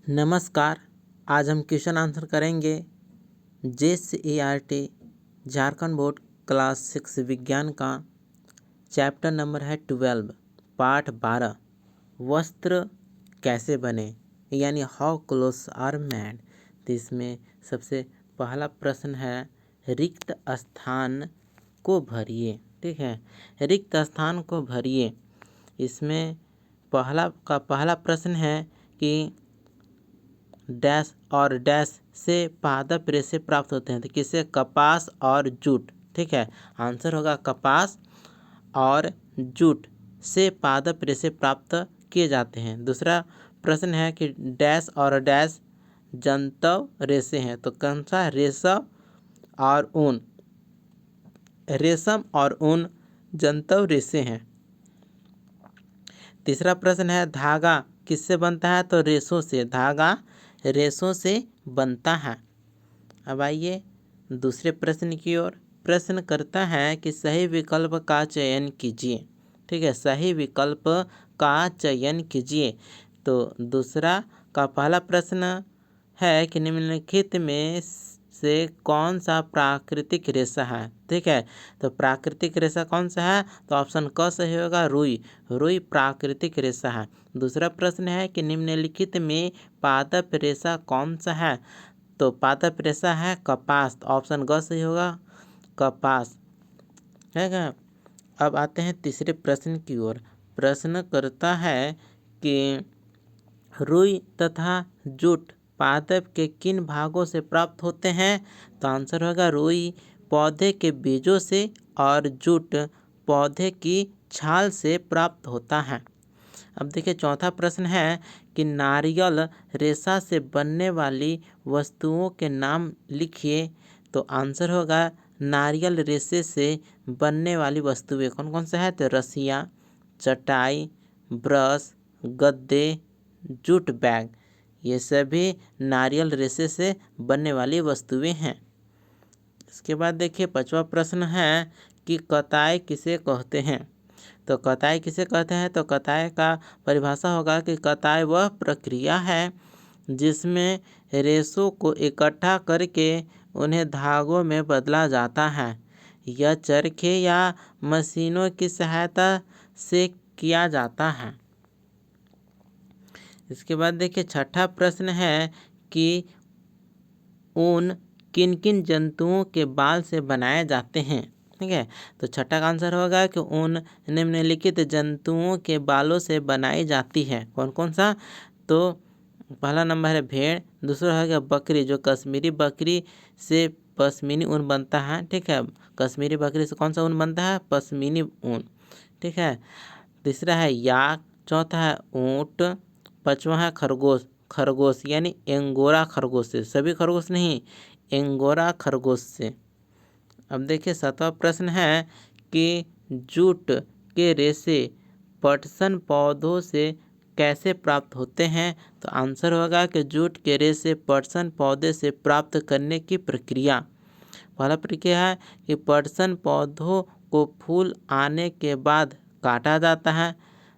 नमस्कार। आज हम क्वेश्चन आंसर करेंगे JCERT झारखंड बोर्ड क्लास 6 विज्ञान का चैप्टर नंबर है 12 पाठ 12 वस्त्र कैसे बने यानी हाउ क्लोथ्स आर मेड। तो इसमें सबसे पहला प्रश्न है रिक्त स्थान को भरिए। ठीक है, रिक्त स्थान को भरिए। इसमें पहला प्रश्न है कि डैश और डैश से पादप रेशे प्राप्त होते हैं। तो किससे? कपास और जूट। ठीक है, आंसर होगा कपास और जूट से पादप रेशे प्राप्त किए जाते हैं। दूसरा प्रश्न है कि डैश और डैश जंतव रेशे हैं। तो कौन सा? रेशम और ऊन। रेशम और ऊन जंतव रेशे हैं। तीसरा प्रश्न है धागा किससे बनता है? तो रेशों से। धागा रेशों से बनता है। अब आइए दूसरे प्रश्न की ओर। प्रश्न करता है कि सही विकल्प का चयन कीजिए। ठीक है, सही विकल्प का चयन कीजिए। तो दूसरा का पहला प्रश्न है कि निम्नलिखित में से कौन सा प्राकृतिक रेशा है। ठीक है, तो प्राकृतिक रेशा कौन सा है? तो ऑप्शन क सही होगा, रुई। रुई प्राकृतिक रेशा है। दूसरा प्रश्न है कि निम्नलिखित में पादप रेशा कौन सा है? तो पादप रेशा है कपास। तो ऑप्शन ग सही होगा, कपास है क्या। अब आते हैं तीसरे प्रश्न की ओर। प्रश्न करता है कि रुई तथा जूट पादप के किन भागों से प्राप्त होते हैं? तो आंसर होगा रुई पौधे के बीजों से और जूट पौधे की छाल से प्राप्त होता है। अब देखिए चौथा प्रश्न है कि नारियल रेशा से बनने वाली वस्तुओं के नाम लिखिए। तो आंसर होगा नारियल रेशे से बनने वाली वस्तुएं कौन कौन सा है? तो रस्सियाँ, चटाई, ब्रश, गद्दे, जूट बैग, ये सभी नारियल रेशे से बनने वाली वस्तुएं हैं। इसके बाद देखिए पांचवा प्रश्न है कि कताई किसे कहते हैं? तो कताई किसे कहते हैं? तो कताई का परिभाषा होगा कि कताई वह प्रक्रिया है जिसमें रेशों को इकट्ठा करके उन्हें धागों में बदला जाता है। यह चरखे या मशीनों की सहायता से किया जाता है। इसके बाद देखिए छठा प्रश्न है कि ऊन किन किन जंतुओं के बाल से बनाए जाते हैं। ठीक है, तो छठा का आंसर होगा कि ऊन निम्नलिखित जंतुओं के बालों से बनाई जाती है। कौन कौन सा? तो पहला नंबर है भेड़। दूसरा है क्या? बकरी, जो कश्मीरी बकरी से पश्मीनी ऊन बनता है। ठीक है, कश्मीरी बकरी से कौन सा ऊन बनता है? पश्मीनी ऊन। ठीक है, तीसरा है याक। चौथा है ऊँट। पांचवा है खरगोश। खरगोश यानी एंगोरा खरगोश से, सभी खरगोश नहीं, एंगोरा खरगोश से। अब देखिए सातवां प्रश्न है कि जूट के रेशे पटसन पौधों से कैसे प्राप्त होते हैं? तो आंसर होगा कि जूट के रेशे पटसन पौधे से प्राप्त करने की प्रक्रिया। पहला प्रक्रिया है कि पटसन पौधों को फूल आने के बाद काटा जाता है।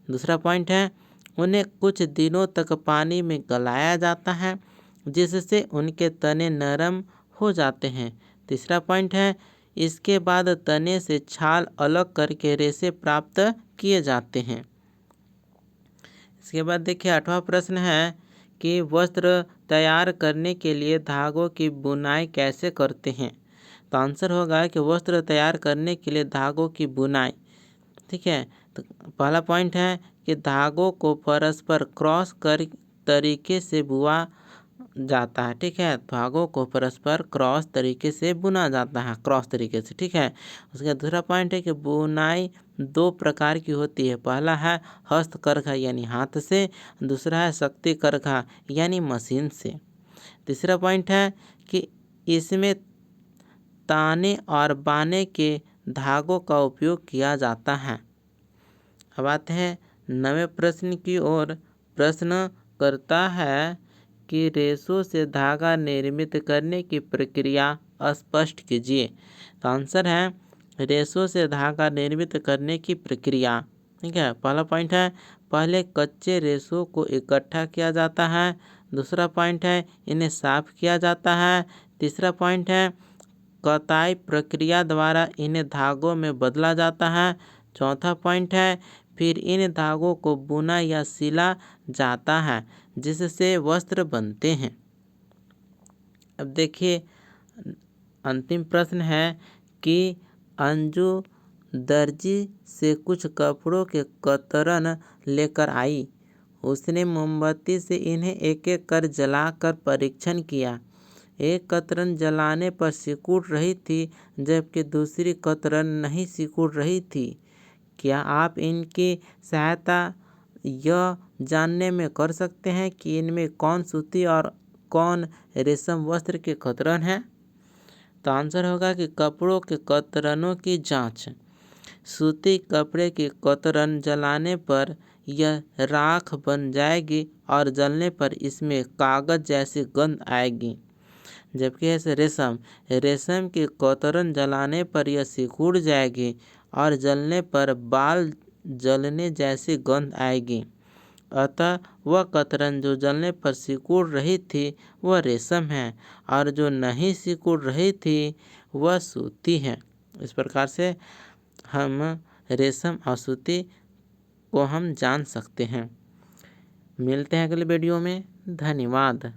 दूसरा पॉइंट है उन्हें कुछ दिनों तक पानी में गलाया जाता है जिससे उनके तने नरम हो जाते हैं। तीसरा पॉइंट है इसके बाद तने से छाल अलग करके रेशे प्राप्त किए जाते हैं। इसके बाद देखिए आठवां प्रश्न है कि वस्त्र तैयार करने के लिए धागों की बुनाई कैसे करते हैं? तो आंसर होगा कि वस्त्र तैयार करने के लिए धागों की बुनाई। ठीक है, तो पहला पॉइंट है कि धागों को परस्पर क्रॉस कर तरीके से बुआ जाता है। ठीक है, धागों को परस्पर क्रॉस तरीके से बुना जाता है, क्रॉस तरीके से। ठीक है, उसका दूसरा पॉइंट है कि बुनाई दो प्रकार की होती है। पहला है हस्तकरघा यानी हाथ से, दूसरा है शक्ति करघा यानी मशीन से। तीसरा पॉइंट है कि इसमें ताने और बाने के धागों का उपयोग किया जाता है। अब आते हैं 9वें प्रश्न की ओर। प्रश्न करता है कि रेशों से धागा निर्मित करने की प्रक्रिया स्पष्ट कीजिए। तो आंसर है रेशों से धागा निर्मित करने की प्रक्रिया। ठीक है, पहला पॉइंट है पहले कच्चे रेशों को इकट्ठा किया जाता है। दूसरा पॉइंट है इन्हें साफ किया जाता है। तीसरा पॉइंट है कताई प्रक्रिया द्वारा इन्हें धागों में बदला जाता है। चौथा पॉइंट है फिर इन धागों को बुना या सिला जाता है जिससे वस्त्र बनते हैं। अब देखिए अंतिम प्रश्न है कि अंजू दर्जी से कुछ कपड़ों के कतरन लेकर आई। उसने मोमबत्ती से इन्हें एक एक कर जलाकर परीक्षण किया। एक कतरन जलाने पर सिकुड़ रही थी जबकि दूसरी कतरन नहीं सिकुड़ रही थी। क्या आप इनकी सहायता यह जानने में कर सकते हैं कि इनमें कौन सूती और कौन रेशम वस्त्र के कतरन है? तो आंसर होगा कि कपड़ों के कतरनों की जांच। सूती कपड़े की कतरन जलाने पर यह राख बन जाएगी और जलने पर इसमें कागज जैसी गंध आएगी। जबकि ऐसे रेशम की कतरन जलाने पर यह सिकुड़ जाएगी और जलने पर बाल जलने जैसी गंध आएगी। अतः वह कतरन जो जलने पर सिकुड़ रही थी वह रेशम है और जो नहीं सिकुड़ रही थी वह सूती है। इस प्रकार से हम रेशम और सूती को हम जान सकते हैं। मिलते हैं अगले वीडियो में। धन्यवाद।